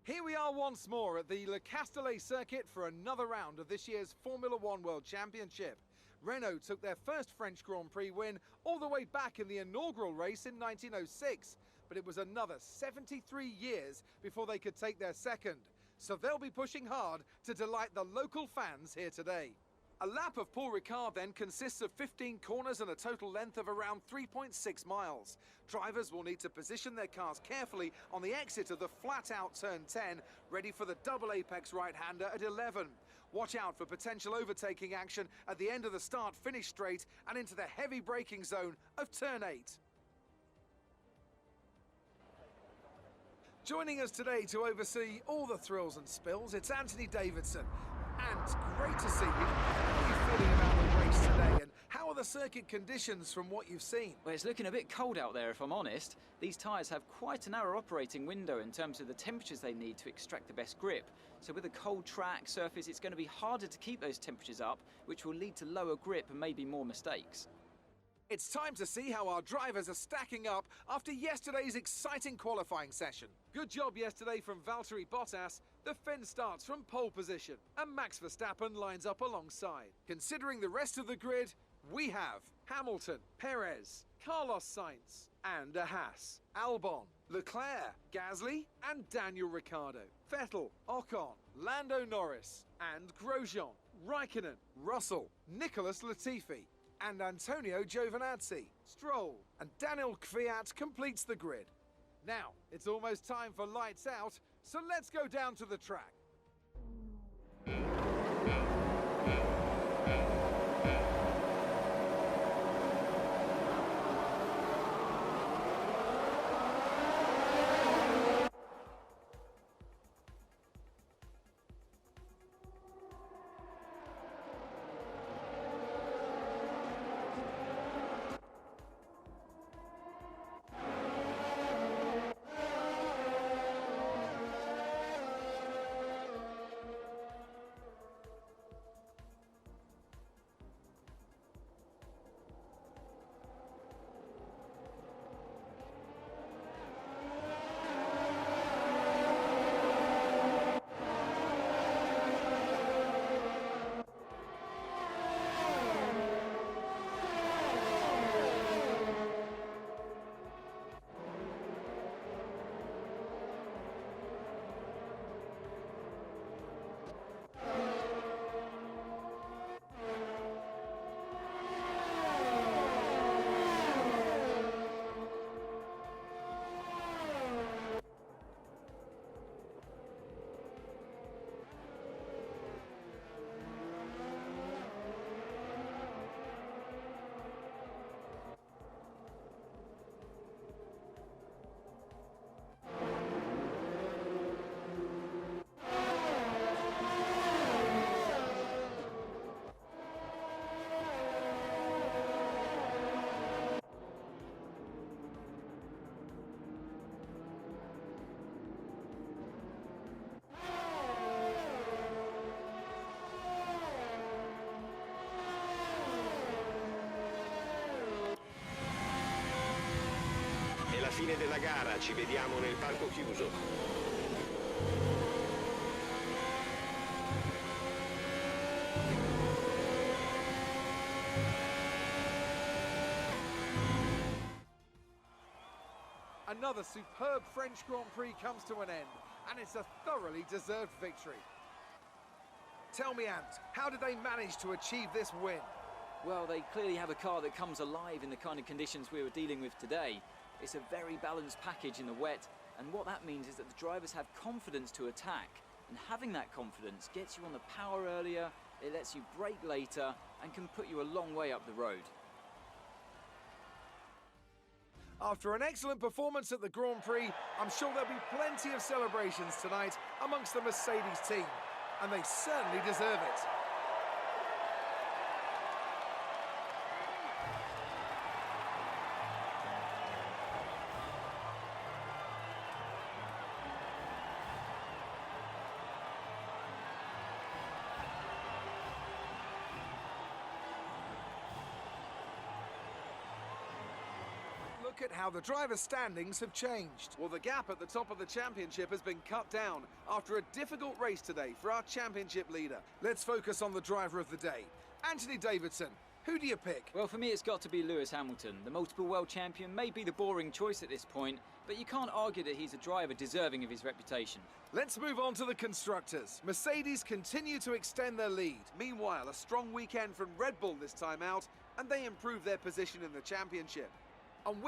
Here we are once more at the Le Castellet circuit for another round of this year's Formula One World Championship. Renault took their first French Grand Prix win all the way back in the inaugural race in 1906, but it was another 73 years before they could take their second. So they'll be pushing hard to delight the local fans here today. A lap of Paul Ricard then consists of 15 corners and a total length of around 3.6 miles. Drivers will need to position their cars carefully on the exit of the flat-out turn 10, ready for the double apex right-hander at 11. Watch out for potential overtaking action at the end of the start-finish straight and into the heavy braking zone of turn 8. Joining us today to oversee all the thrills and spills, it's Anthony Davidson. And great to see you. How are you feeling about the race today, and how are the circuit conditions from what you've seen? Well, it's looking a bit cold out there, if I'm honest. These tyres have quite a narrow operating window in terms of the temperatures they need to extract the best grip. So with a cold track surface, it's going to be harder to keep those temperatures up, which will lead to lower grip and maybe more mistakes. It's time to see how our drivers are stacking up after yesterday's exciting qualifying session. Good job yesterday from Valtteri Bottas. The Finn starts from pole position, and Max Verstappen lines up alongside. Considering the rest of the grid, we have Hamilton, PEREZ, Carlos Sainz, and a HAAS, Albon, Leclerc, Gasly, and Daniel Ricciardo, Vettel, Ocon, Lando Norris, and Grosjean, Raikkonen, Russell, Nicholas Latifi, and Antonio Giovinazzi. Stroll and Daniel Kvyat completes the grid. Now, it's almost time for lights out, so let's go down to the track. Fine della gara, ci vediamo nel parco chiuso. Another superb French Grand Prix comes to an end, and it's a thoroughly deserved victory. Tell me, Ant, how did they manage to achieve this win? Well, they clearly have a car that comes alive in the kind of conditions we were dealing with today. It's a very balanced package in the wet, and what that means is that the drivers have confidence to attack, and having that confidence gets you on the power earlier, it lets you brake later, and can put you a long way up the road. After an excellent performance at the Grand Prix, I'm sure there'll be plenty of celebrations tonight amongst the Mercedes team, and they certainly deserve it. look at how the drivers' standings have changed. Well, the gap at the top of the championship has been cut down after a difficult race today for our championship leader. Let's focus on the driver of the day, Anthony Davidson. Who do you pick? Well, for me, it's got to be Lewis Hamilton. The multiple world champion may be the boring choice at this point, but you can't argue that he's a driver deserving of his reputation. Let's move on to the constructors. Mercedes continue to extend their lead. Meanwhile, a strong weekend from Red Bull this time out, and they improve their position in the championship. And with